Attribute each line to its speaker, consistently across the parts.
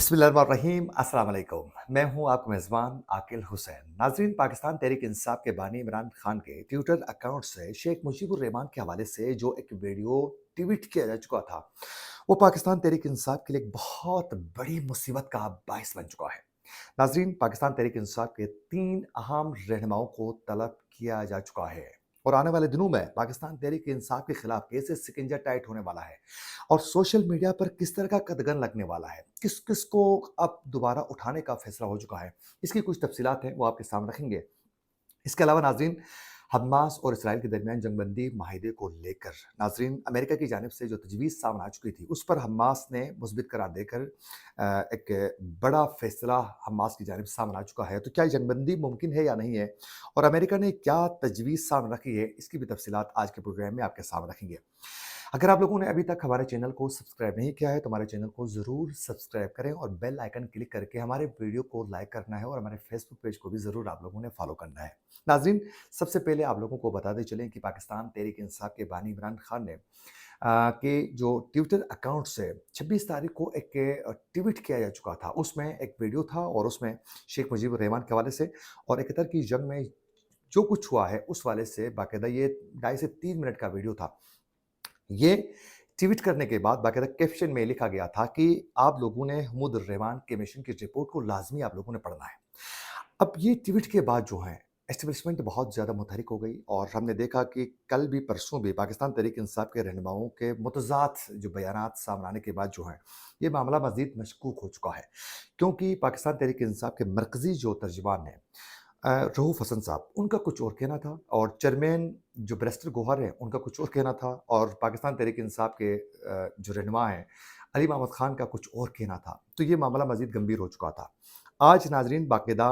Speaker 1: बिस्मिल्लाहिर्रहमानिर्रहीम अस्सलाम वालेकुम। मैं हूं आपका मेज़बान आकिल हुसैन। नाज़रीन, पाकिस्तान तहरीक इंसाफ के बानी इमरान खान के ट्विटर अकाउंट से शेख मुजीबुर रहमान के हवाले से जो एक वीडियो ट्वीट किया जा चुका था, वो पाकिस्तान तहरीक इंसाफ के लिए एक बहुत बड़ी मुसीबत का बायस बन चुका है। नाज़रीन, पाकिस्तान तहरीक इंसाफ के 3 अहम रहनुमाओं को तलब किया जा चुका है और आने वाले दिनों में पाकिस्तान तहरीक इंसाफ के खिलाफ कैसे शिकंजा टाइट होने वाला है और सोशल मीडिया पर किस तरह का कदगन लगने वाला है, किस किस को अब दोबारा उठाने का फैसला हो चुका है, इसकी कुछ तफसीलात हैं वो आपके सामने रखेंगे। इसके अलावा नाज़रीन, हमास और इसराइल के दरमियान जंगबंदी माहिदे को लेकर नाज़रीन अमेरिका की जानिब से जो तजवीज़ सामने आ चुकी थी, उस पर हमास ने मुस्बित करार देकर एक बड़ा फैसला हमास की जानिब से सामने आ चुका है। तो क्या ये जंगबंदी मुमकिन है या नहीं है, और अमेरिका ने क्या तजवीज़ सामने रखी है, इसकी भी तफसीलात आज के प्रोग्राम में आपके सामने रखेंगे। अगर आप लोगों ने अभी तक हमारे चैनल को सब्सक्राइब नहीं किया है तो हमारे चैनल को ज़रूर सब्सक्राइब करें और बेल आइकन क्लिक करके हमारे वीडियो को लाइक करना है और हमारे फेसबुक पेज को भी ज़रूर आप लोगों ने फॉलो करना है। नाज़रीन, सबसे पहले आप लोगों को बताते चलें कि पाकिस्तान तहरीक इंसाफ के बानी इमरान खान ने के जो ट्विटर अकाउंट से 26 तारीख को एक ट्वीट किया जा चुका था। उसमें एक वीडियो था और उसमें शेख मुजीबुर रहमान के हवाले से और 71 की जंग में जो कुछ हुआ है उस वाले से बाकायदा ये 2.5 से 3 मिनट का वीडियो था। ये ट्वीट करने के बाद बाकायदा कैप्शन में लिखा गया था कि आप लोगों ने महमूद रहमान कमीशन की रिपोर्ट को लाजमी आप लोगों ने पढ़ना है। अब ये ट्वीट के बाद जो है एस्टेब्लिशमेंट बहुत ज़्यादा मुतहरिक हो गई और हमने देखा कि कल भी परसों भी पाकिस्तान तहरीक इंसाफ के रहनुमाओं के मुतज़ाद जो बयानात सामने आने के बाद जो है ये मामला मज़ीद मशकूक हो चुका है, क्योंकि पाकिस्तान तहरीक इंसाफ के मरकज़ी जो तर्जुमान हैं रऊफ़ हसन साहब, उनका कुछ और कहना था और चेयरमैन जो बैरिस्टर गौहर हैं, उनका कुछ और कहना था और पाकिस्तान तहरीक इंसाफ के जो रहनुमा हैं, अली महमद खान का कुछ और कहना था। तो ये मामला मज़ीद गंभीर हो चुका था। आज नाज़रीन बाकायदा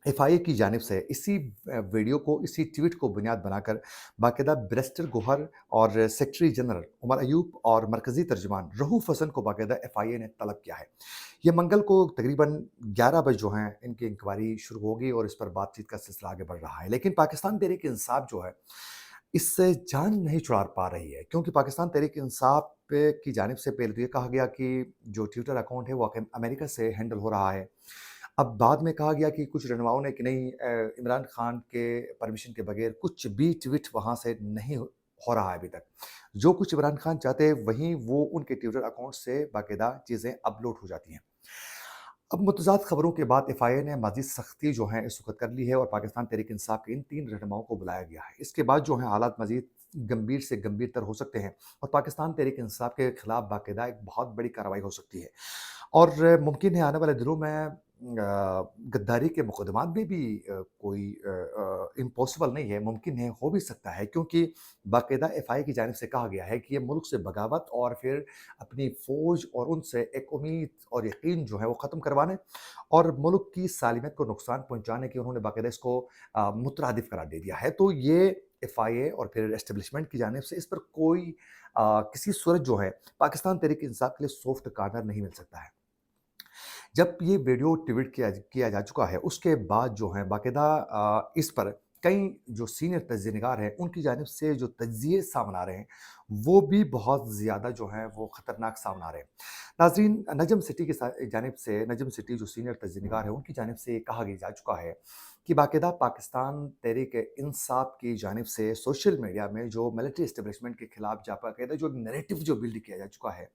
Speaker 1: एफआईए की जानिब से इसी वीडियो को, इसी ट्वीट को बुनियाद बनाकर बाकायदा बैरिस्टर गौहर और सेक्रेटरी जनरल उमर अयूब और मरकज़ी तर्जुमान रऊफ़ हसन को बाकायदा एफआईए ने तलब किया है। ये मंगल को तकरीबन 11 बजे जो है इनकी इंक्वायरी शुरू होगी और इस पर बातचीत का सिलसिला आगे बढ़ रहा है। लेकिन पाकिस्तान तहरीक इंसाफ जो है, इससे जान नहीं छुड़ा पा रही है, क्योंकि पाकिस्तान तहरीक इंसाफ पे की जानिब से पहले तो ये कहा गया कि जो ट्विटर अकाउंट है वो अमेरिका से हैंडल हो रहा है। अब बाद में कहा गया कि कुछ रहनुमाओं ने कि नहीं, इमरान खान के परमिशन के बगैर कुछ भी ट्वीट वहाँ से नहीं हो रहा है अभी तक। जो कुछ इमरान खान चाहते हैं वहीं वो उनके ट्विटर अकाउंट से बाकायदा चीज़ें अपलोड हो जाती हैं। अब मुतज़ाद खबरों के बाद एफआईए ने मज़ीद सख्ती जो है इस वक़्त कर ली है और पाकिस्तान तहरीक इंसाफ के इन 3 रहनुमाओं को बुलाया गया है। इसके बाद जो है हालात मज़ीद गंभीर से गंभीरतर हो सकते हैं और पाकिस्तान तहरीक इंसाफ के खिलाफ बाकायदा एक बहुत बड़ी कार्रवाई हो सकती है। और मुमकिन है आने वाले दिनों में गद्दारी के मुकदमात में भी कोई इम्पॉसिबल नहीं है, मुमकिन है, हो भी सकता है, क्योंकि बाकायदा एफआईए की जानिब से कहा गया है कि ये मुल्क से बगावत और फिर अपनी फ़ौज और उनसे एक उम्मीद और यकीन जो है वो ख़त्म करवाने और मुल्क की सालिमियत को नुकसान पहुँचाने की उन्होंने बाकायदा इसको मुतरादिफ करार दे दिया है। तो ये एफआईए और फिर एस्टेब्लिशमेंट की जानिब से इस पर कोई किसी सूरत जो है पाकिस्तान तहरीक इंसाफ के लिए सॉफ्ट कॉर्नर नहीं मिल सकता है। जब ये वीडियो ट्वीट किया जा चुका है, उसके बाद जो है बाकायदा इस पर कई जो सीनियर तज्ज़ियेनिगार हैं, उनकी जानिब से जो तज्ज़िये सामने आ रहे हैं, वो भी बहुत ज़्यादा जो हैं वो ख़तरनाक सामने आ रहे हैं। नाज़रीन, नजम सिटी की जानिब से, नजम सिटी जो सीनियर तज्ज़ियेनिगार हैं, उनकी जानिब से ये कहा जा चुका है कि बाकायदा पाकिस्तान तहरीक इंसाफ की जानिब से सोशल मीडिया में जो मिलिट्री एस्टेब्लिशमेंट के खिलाफ बाकायदा जो नैरेटिव जो बिल्ड किया जा चुका है,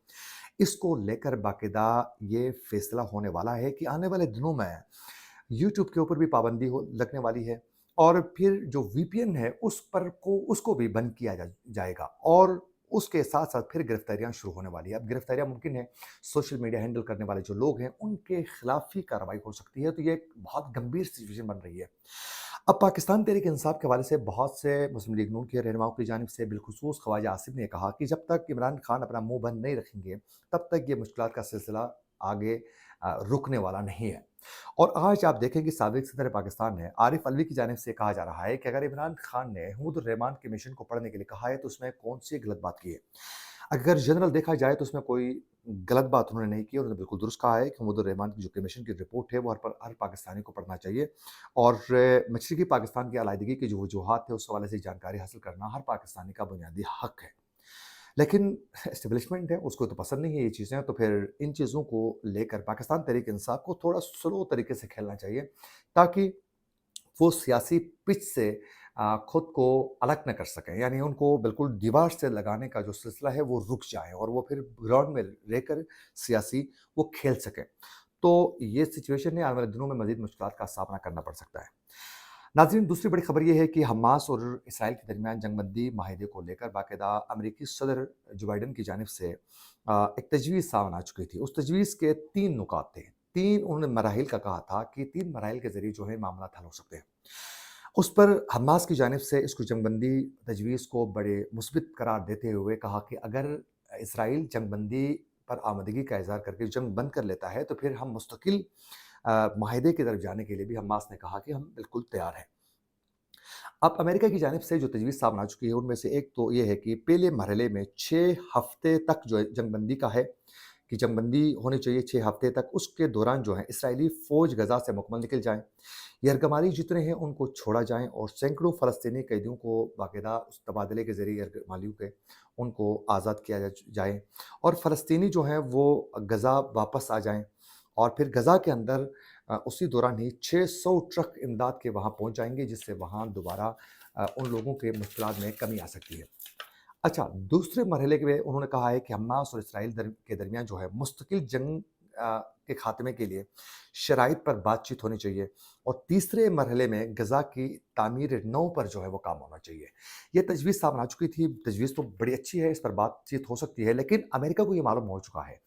Speaker 1: इसको लेकर बाकायदा ये फैसला होने वाला है कि आने वाले दिनों में यूट्यूब के ऊपर भी पाबंदी हो लगने वाली है और फिर जो वीपीएन है उस पर को उसको भी बंद किया जाएगा और उसके साथ साथ फिर गिरफ्तारियां शुरू होने वाली है। अब गिरफ्तारियां मुमकिन है, सोशल मीडिया हैंडल करने वाले जो लोग हैं उनके खिलाफ ही कार्रवाई हो सकती है। तो ये एक बहुत गंभीर सिचुएशन बन रही है। अब पाकिस्तान तहरीक इंसाफ के हवाले से बहुत से मुस्लिम लीग नून के रहनुमाओं की जानिब से बिलखुसूस ख्वाजा आसिफ ने कहा कि जब तक इमरान खान अपना मुंह बंद नहीं रखेंगे तब तक ये मुश्किलात का सिलसिला आगे रुकने वाला नहीं है। और आज आप देखें कि साबिक सदर पाकिस्तान ने आरिफ अलवी की जानिब से कहा जा रहा है कि अगर इमरान खान ने महमूद रहमान के मिशन को पढ़ने के लिए कहा है तो उसमें कौन सी गलत बात की है। अगर जनरल देखा जाए तो उसमें कोई गलत बात उन्होंने नहीं की, उन्होंने बिल्कुल दुरुस्त कहा है कि महमूद रहमान की जो कमीशन की रिपोर्ट है वो हर पाकिस्तानी को पढ़ना चाहिए और मशरक़ी पाकिस्तान की अलाइदगी की जो वजूहत है उस हवाले से जानकारी हासिल करना हर पाकिस्तानी का बुनियादी हक है। लेकिन एस्टेब्लिशमेंट है, उसको तो पसंद नहीं है ये चीज़ें, तो फिर इन चीज़ों को लेकर पाकिस्तान तहरीक-ए-इंसाफ को थोड़ा स्लो तरीके से खेलना चाहिए, ताकि वो सियासी पिच से खुद को अलग ना कर सकें। यानी उनको बिल्कुल दीवार से लगाने का जो सिलसिला है वो रुक जाए और वो फिर ग्राउंड में रहकर सियासी वो खेल सकें। तो ये सिचुएशन है, आने वाले दिनों में मज़ीद मुश्किलात का सामना करना पड़ सकता है। नाज़रीन, दूसरी बड़ी खबर ये है कि हमास और इसराइल के दरमियान जंगबंदी माहिदे को लेकर बाकायदा अमेरिकी सदर जो बाइडन की जानिब से एक तजवीज़ सामने आ चुकी थी। उस तजवीज़ के 3 नुकात थे। 3 उन्होंने मराहिल का कहा था कि 3 मराहिल के ज़रिए जो है मामला हल हो सकते हैं। उस पर हमास की जानिब से इसको जंगबंदी तजवीज़ को बड़े मुस्बित करार देते हुए कहा कि अगर इसराइल जंगबंदी पर आमदगी का इज़हार करके जंग बंद कर लेता है, तो फिर हम मुस्तकिल माहिदे की तरफ जाने के लिए भी हमास ने कहा कि हम बिल्कुल तैयार हैं। अब अमेरिका की जानिब से जो तजवीज़ सामने आ चुकी है, उनमें से एक तो ये है कि पहले मरहले में 6 हफ़्ते तक जो है जंगबंदी का है कि जंगबंदी होनी चाहिए 6 हफ़्ते तक। उसके दौरान जो है इसराइली फ़ौज गज़ा से मुकम्मल निकल जाएँ। यरगमाली जितने हैं उनको छोड़ा जाएँ और सैकड़ों फ़लस्तीनी कैदियों को बाकायदा उस तबादले के ज़रिए यरगमालियों के उनको आज़ाद किया जाए और फ़लस्तीनी जो हैं वो गज़ा वापस आ जाएँ और फिर गज़ा के अंदर उसी दौरान ही 600 ट्रक इमदाद के वहाँ पहुँच जाएँगे, जिससे वहाँ दोबारा उन लोगों के मुश्किलात में कमी आ सकती है। अच्छा, दूसरे मरहले के में उन्होंने कहा है कि हमास और इसराइल के दरमियान जो है मुस्तकिल जंग के खात्मे के लिए शराइत पर बातचीत होनी चाहिए और तीसरे मरहले में गज़ा की तामीर नौ पर जो है वो काम होना चाहिए। ये तजवीज़ सामने आ चुकी थी, तजवीज़ तो बड़ी अच्छी है, इस पर बातचीत हो सकती है, लेकिन अमेरिका को ये मालूम हो चुका है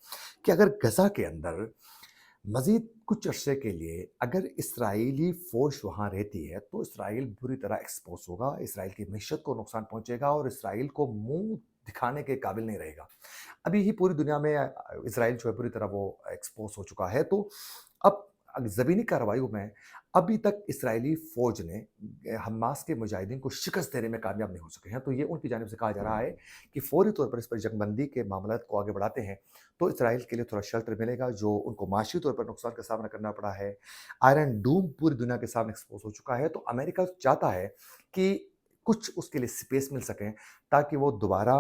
Speaker 1: कि अगर गज़ा के अंदर मज़ीद कुछ अरसे के लिए अगर इसराइली फ़ौज वहाँ रहती है, तो इसराइल बुरी तरह एक्सपोज़ होगा, इसराइल की मईशत को नुकसान पहुँचेगा और इसराइल को मुँह दिखाने के काबिल नहीं रहेगा। अभी ही पूरी दुनिया में इसराइल जो है पूरी तरह वो एक्सपोज़ हो चुका है, तो अब ज़मीनी कार्रवाइयों में अभी तक इसराइली फ़ौज ने हमास के मुजाहिदीन को शिकस्त देने में कामयाब नहीं हो सके हैं। तो ये उनकी जानिब से कहा जा रहा है कि फ़ौरी तौर पर इस पर जंगबंदी के मामलात को आगे बढ़ाते हैं, तो इसराइल के लिए थोड़ा शेल्टर मिलेगा, जो उनको माशी तौर पर नुकसान का सामना करना पड़ा है। आयरन डूम पूरी दुनिया के सामने एक्सपोज़ हो चुका है, तो अमेरिका चाहता है कि कुछ उसके लिए स्पेस मिल सकें, ताकि वो दोबारा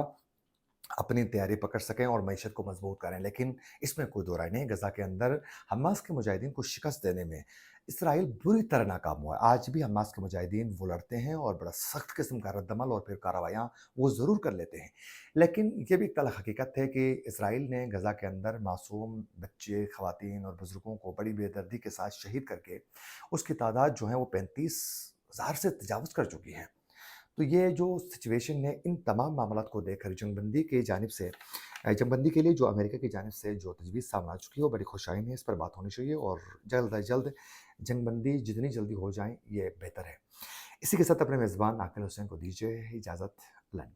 Speaker 1: अपनी तैयारी पकड़ सकें और मईशत को मजबूत करें। लेकिन इसमें कोई दो राय नहीं, गज़ा के अंदर हमास के मुजाहिदीन को शिकस्त देने में इसराइल बुरी तरह नाकाम हुआ है। आज भी हमास के मुजाहिदीन वो लड़ते हैं और बड़ा सख्त किस्म का रद्दमल और फिर कार्रवाइयाँ वो ज़रूर कर लेते हैं। लेकिन ये भी एक तल्ख़ हकीकत है कि इसराइल ने गज़ा के अंदर मासूम बच्चे, ख़वातीन और बुज़ुर्गों को बड़ी बेदर्दी के साथ शहीद करके उसकी तादाद जो है वो 35,000 से तजावुज़ कर चुकी है। तो ये जो सिचुएशन है, इन तमाम मामलात को देखकर जंगबंदी की जानिब से जंगबंदी के लिए जो अमेरिका की जानिब से जो तजवीज़ सामने आ चुकी है, वो बड़ी खुशाइन है, इस पर बात होनी चाहिए और जल्द अज़ जल्द जंगबंदी जितनी जल्दी हो जाए, ये बेहतर है। इसी के साथ अपने मेज़बान आकिल हुसैन को दीजिए इजाज़त। अल्लाह